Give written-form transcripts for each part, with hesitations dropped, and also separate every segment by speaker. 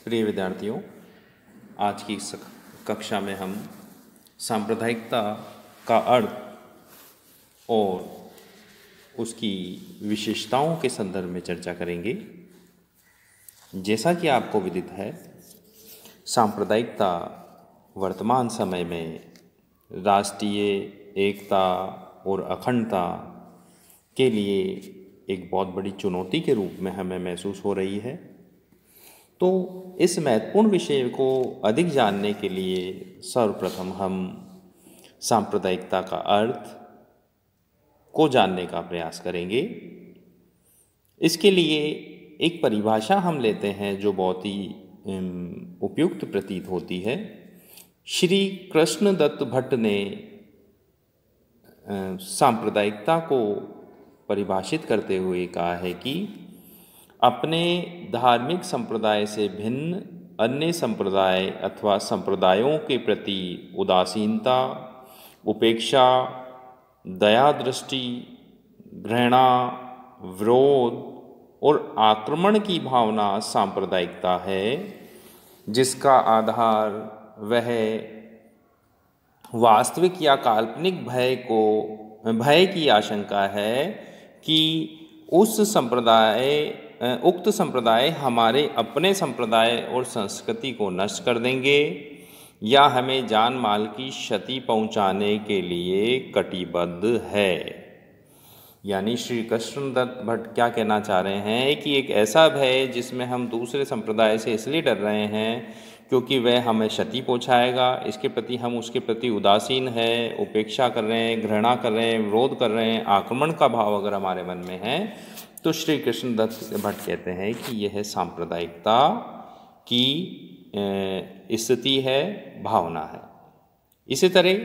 Speaker 1: प्रिय विद्यार्थियों, आज की इस कक्षा में हम सांप्रदायिकता का अर्थ और उसकी विशेषताओं के संदर्भ में चर्चा करेंगे। जैसा कि आपको विदित है, सांप्रदायिकता वर्तमान समय में राष्ट्रीय एकता और अखंडता के लिए एक बहुत बड़ी चुनौती के रूप में हमें महसूस हो रही है। तो इस महत्वपूर्ण विषय को अधिक जानने के लिए सर्वप्रथम हम सांप्रदायिकता का अर्थ को जानने का प्रयास करेंगे। इसके लिए एक परिभाषा हम लेते हैं जो बहुत ही उपयुक्त प्रतीत होती है। श्री कृष्णदत्त भट्ट ने सांप्रदायिकता को परिभाषित करते हुए कहा है कि अपने धार्मिक संप्रदाय से भिन्न अन्य संप्रदाय अथवा संप्रदायों के प्रति उदासीनता, उपेक्षा, दया दृष्टि, घृणा, विरोध और आक्रमण की भावना सांप्रदायिकता है, जिसका आधार वह वास्तविक या काल्पनिक भय की आशंका है कि उक्त संप्रदाय हमारे अपने संप्रदाय और संस्कृति को नष्ट कर देंगे या हमें जान माल की क्षति पहुंचाने के लिए कटिबद्ध है। यानी श्री कृष्णदत्त भट्ट क्या कहना चाह रहे हैं कि एक ऐसा भय जिसमें हम दूसरे संप्रदाय से इसलिए डर रहे हैं क्योंकि वह हमें क्षति पहुंचाएगा, इसके प्रति हम उसके प्रति उदासीन है, उपेक्षा कर रहे हैं, घृणा कर रहे हैं, विरोध कर रहे हैं, आक्रमण का भाव अगर हमारे मन में है, तो श्री कृष्णदत्त भट्ट कहते हैं कि यह सांप्रदायिकता की स्थिति है, भावना है। इसी तरह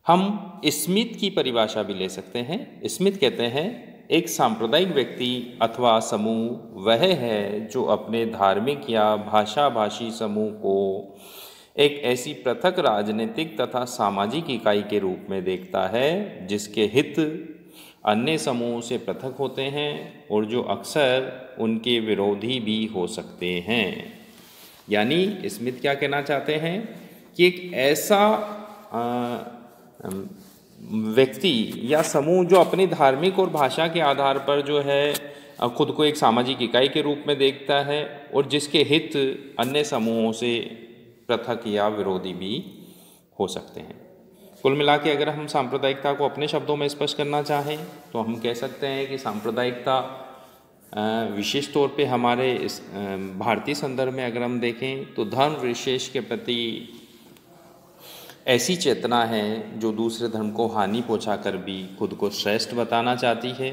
Speaker 1: हम स्मिथ की परिभाषा भी ले सकते हैं। स्मिथ कहते हैं एक सांप्रदायिक व्यक्ति अथवा समूह वह है जो अपने धार्मिक या भाषाभाषी समूह को एक ऐसी पृथक राजनीतिक तथा सामाजिक इकाई के रूप में देखता है जिसके हित अन्य समूह से पृथक होते हैं और जो अक्सर उनके विरोधी भी हो सकते हैं। यानी स्मिथ क्या कहना चाहते हैं कि एक ऐसा व्यक्ति या समूह जो अपनी धार्मिक और भाषा के आधार पर जो है खुद को एक सामाजिक इकाई के रूप में देखता है और जिसके हित अन्य समूहों से पृथक या विरोधी भी हो सकते हैं। कुल मिला के अगर हम सांप्रदायिकता को अपने शब्दों में स्पष्ट करना चाहें तो हम कह सकते हैं कि सांप्रदायिकता विशेष तौर पे हमारे इस भारतीय संदर्भ में अगर हम देखें तो धर्म विशेष के प्रति ऐसी चेतना है जो दूसरे धर्म को हानि पहुंचाकर भी खुद को श्रेष्ठ बताना चाहती है,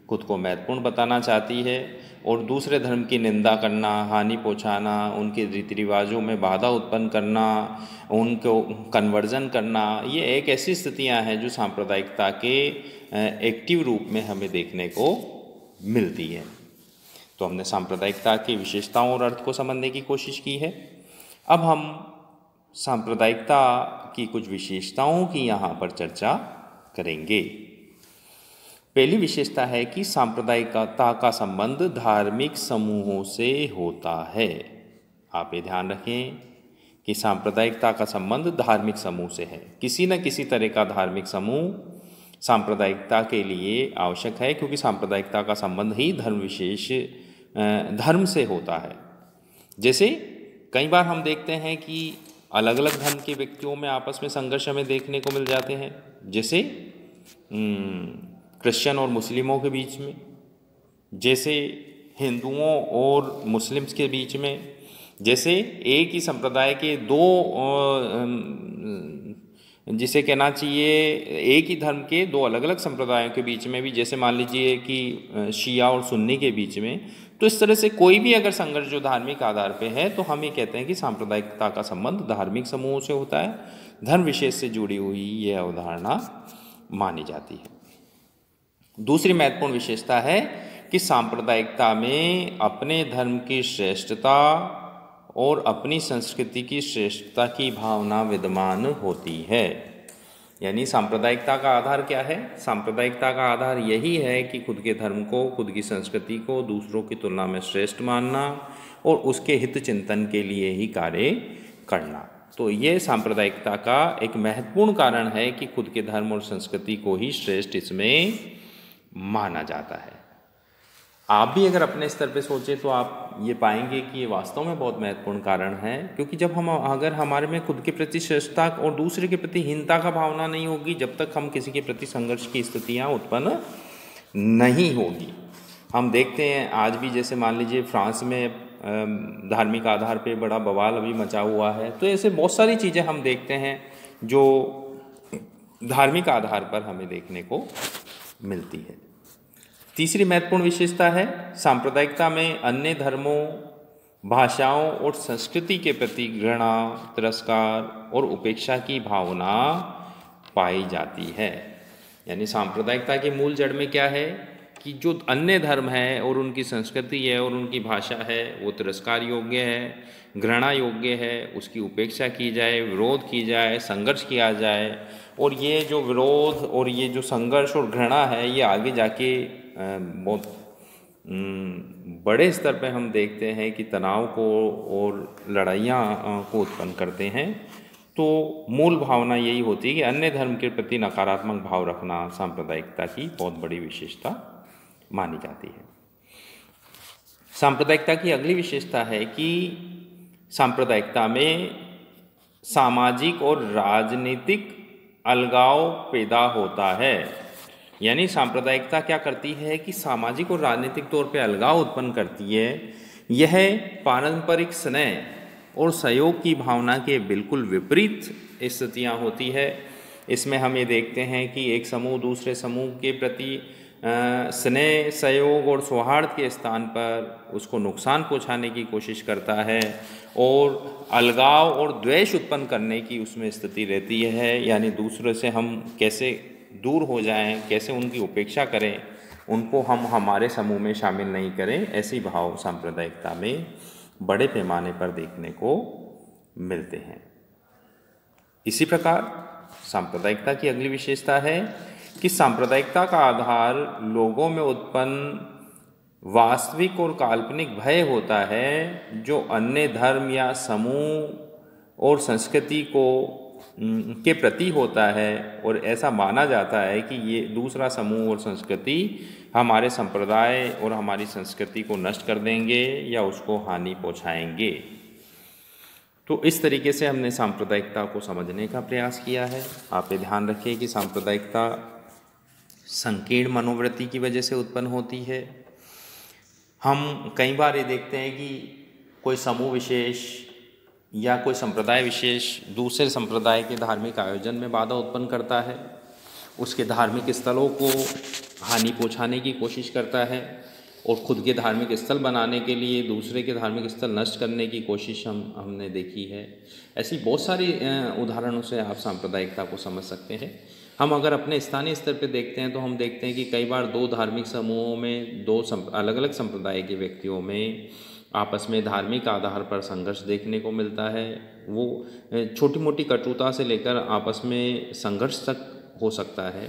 Speaker 1: खुद को महत्वपूर्ण बताना चाहती है और दूसरे धर्म की निंदा करना, हानि पहुंचाना, उनके रीति रिवाजों में बाधा उत्पन्न करना, उनको कन्वर्जन करना, ये एक ऐसी स्थितियां हैं जो सांप्रदायिकता के एक्टिव रूप में हमें देखने को मिलती है। तो हमने सांप्रदायिकता की विशेषताओं और अर्थ को समझने की कोशिश की है। अब हम सांप्रदायिकता की कुछ विशेषताओं की यहाँ पर चर्चा करेंगे। पहली विशेषता है कि सांप्रदायिकता का संबंध धार्मिक समूहों से होता है। आप ये ध्यान रखें कि सांप्रदायिकता का संबंध धार्मिक समूह से है। किसी न किसी तरह का धार्मिक समूह सांप्रदायिकता के लिए आवश्यक है क्योंकि सांप्रदायिकता का संबंध ही धर्म से होता है। जैसे कई बार हम देखते हैं कि अलग अलग धर्म के व्यक्तियों में आपस में संघर्ष हमें देखने को मिल जाते हैं, जैसे क्रिश्चियन और मुस्लिमों के बीच में, जैसे हिंदुओं और मुस्लिम्स के बीच में, जैसे एक ही संप्रदाय के दो जिसे कहना चाहिए एक ही धर्म के दो अलग अलग संप्रदायों के बीच में भी, जैसे मान लीजिए कि शिया और सुन्नी के बीच में। तो इस तरह से कोई भी अगर संघर्ष जो धार्मिक आधार पे है तो हम ये कहते हैं कि सांप्रदायिकता का संबंध धार्मिक समूहों से होता है, धर्म विशेष से जुड़ी हुई यह अवधारणा मानी जाती है। दूसरी महत्वपूर्ण विशेषता है कि सांप्रदायिकता में अपने धर्म की श्रेष्ठता और अपनी संस्कृति की श्रेष्ठता की भावना विद्यमान होती है। यानी सांप्रदायिकता का आधार क्या है? सांप्रदायिकता का आधार यही है कि खुद के धर्म को, खुद की संस्कृति को दूसरों की तुलना में श्रेष्ठ मानना और उसके हित चिंतन के लिए ही कार्य करना। तो ये सांप्रदायिकता का एक महत्वपूर्ण कारण है कि खुद के धर्म और संस्कृति को ही श्रेष्ठ इसमें माना जाता है। आप भी अगर अपने स्तर पे सोचें तो आप ये पाएंगे कि ये वास्तव में बहुत महत्वपूर्ण कारण है, क्योंकि जब हम अगर हमारे में खुद के प्रति श्रेष्ठता और दूसरे के प्रति हीनता का भावना नहीं होगी, जब तक हम किसी के प्रति संघर्ष की स्थितियाँ उत्पन्न नहीं होगी। हम देखते हैं आज भी, जैसे मान लीजिए फ्रांस में धार्मिक आधार पे बड़ा बवाल अभी मचा हुआ है। तो ऐसे बहुत सारी चीज़ें हम देखते हैं जो धार्मिक आधार पर हमें देखने को मिलती है। तीसरी महत्वपूर्ण विशेषता है, सांप्रदायिकता में अन्य धर्मों, भाषाओं और संस्कृति के प्रति घृणा, तिरस्कार और उपेक्षा की भावना पाई जाती है। यानी सांप्रदायिकता की मूल जड़ में क्या है कि जो अन्य धर्म है और उनकी संस्कृति है और उनकी भाषा है वो तिरस्कार योग्य है, घृणा योग्य है, उसकी उपेक्षा की जाए, विरोध की जाए, संघर्ष किया जाए। और ये जो विरोध और ये जो संघर्ष और घृणा है ये आगे जाके बहुत बड़े स्तर पे हम देखते हैं कि तनाव को और लड़ाइयाँ को उत्पन्न करते हैं। तो मूल भावना यही होती है कि अन्य धर्म के प्रति नकारात्मक भाव रखना सांप्रदायिकता की बहुत बड़ी विशेषता मानी जाती है। सांप्रदायिकता की अगली विशेषता है कि सांप्रदायिकता में सामाजिक और राजनीतिक अलगाव पैदा होता है। यानी सांप्रदायिकता क्या करती है कि सामाजिक और राजनीतिक तौर पे अलगाव उत्पन्न करती है। यह पारंपरिक स्नेह और सहयोग की भावना के बिल्कुल विपरीत स्थितियाँ होती है। इसमें हम ये देखते हैं कि एक समूह दूसरे समूह के प्रति स्नेह, सहयोग और सौहार्द के स्थान पर उसको नुकसान पहुंचाने की कोशिश करता है और अलगाव और द्वेष उत्पन्न करने की उसमें स्थिति रहती है। यानी दूसरे से हम कैसे दूर हो जाएं, कैसे उनकी उपेक्षा करें, उनको हम हमारे समूह में शामिल नहीं करें, ऐसी भाव सांप्रदायिकता में बड़े पैमाने पर देखने को मिलते हैं। इसी प्रकार सांप्रदायिकता की अगली विशेषता है कि सांप्रदायिकता का आधार लोगों में उत्पन्न वास्तविक और काल्पनिक भय होता है, जो अन्य धर्म या समूह और संस्कृति को के प्रति होता है। और ऐसा माना जाता है कि ये दूसरा समूह और संस्कृति हमारे संप्रदाय और हमारी संस्कृति को नष्ट कर देंगे या उसको हानि पहुंचाएंगे। तो इस तरीके से हमने सांप्रदायिकता को समझने का प्रयास किया है। आप ये ध्यान रखिए कि सांप्रदायिकता संकीर्ण मनोवृत्ति की वजह से उत्पन्न होती है। हम कई बार ये देखते हैं कि कोई समूह विशेष या कोई संप्रदाय विशेष दूसरे संप्रदाय के धार्मिक आयोजन में बाधा उत्पन्न करता है, उसके धार्मिक स्थलों को हानि पहुंचाने की कोशिश करता है और खुद के धार्मिक स्थल बनाने के लिए दूसरे के धार्मिक स्थल नष्ट करने की कोशिश हमने देखी है। ऐसी बहुत सारी उदाहरणों से आप सांप्रदायिकता को समझ सकते हैं। हम अगर अपने स्थानीय स्तर पर देखते हैं तो हम देखते हैं कि कई बार दो धार्मिक समूहों में दो अलग अलग संप्रदाय के व्यक्तियों में आपस में धार्मिक आधार पर संघर्ष देखने को मिलता है। वो छोटी मोटी कटुता से लेकर आपस में संघर्ष तक हो सकता है।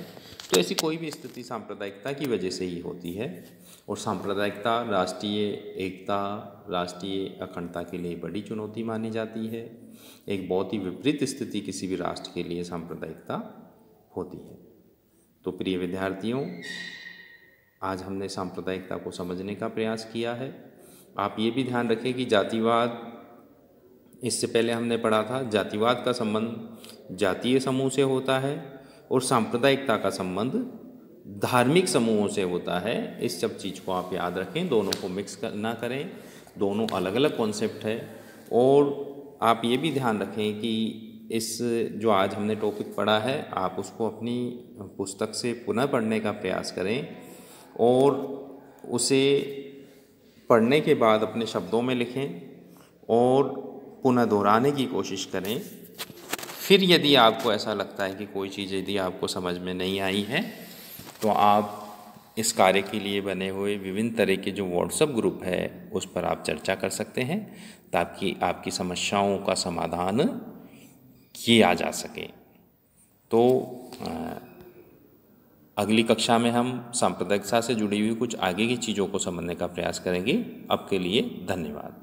Speaker 1: तो ऐसी कोई भी स्थिति सांप्रदायिकता की वजह से ही होती है। और सांप्रदायिकता राष्ट्रीय एकता, राष्ट्रीय अखंडता के लिए बड़ी चुनौती मानी जाती है। एक बहुत ही विपरीत स्थिति किसी भी राष्ट्र के लिए सांप्रदायिकता होती है। तो प्रिय विद्यार्थियों, आज हमने सांप्रदायिकता को समझने का प्रयास किया है। आप ये भी ध्यान रखें कि जातिवाद, इससे पहले हमने पढ़ा था, जातिवाद का संबंध जातीय समूह से होता है और सांप्रदायिकता का संबंध धार्मिक समूहों से होता है। इस सब चीज़ को आप याद रखें, दोनों को मिक्स ना करें, दोनों अलग अलग कॉन्सेप्ट है। और आप ये भी ध्यान रखें कि इस जो आज हमने टॉपिक पढ़ा है आप उसको अपनी पुस्तक से पुनः पढ़ने का प्रयास करें और उसे पढ़ने के बाद अपने शब्दों में लिखें और पुनः दोहराने की कोशिश करें। फिर यदि आपको ऐसा लगता है कि कोई चीज़ यदि आपको समझ में नहीं आई है तो आप इस कार्य के लिए बने हुए विभिन्न तरह के जो व्हाट्सएप ग्रुप है उस पर आप चर्चा कर सकते हैं ताकि आपकी समस्याओं का समाधान किया जा सके। तो अगली कक्षा में हम सांप्रदायिकता से जुड़ी हुई कुछ आगे की चीज़ों को समझने का प्रयास करेंगे। अब के लिए धन्यवाद।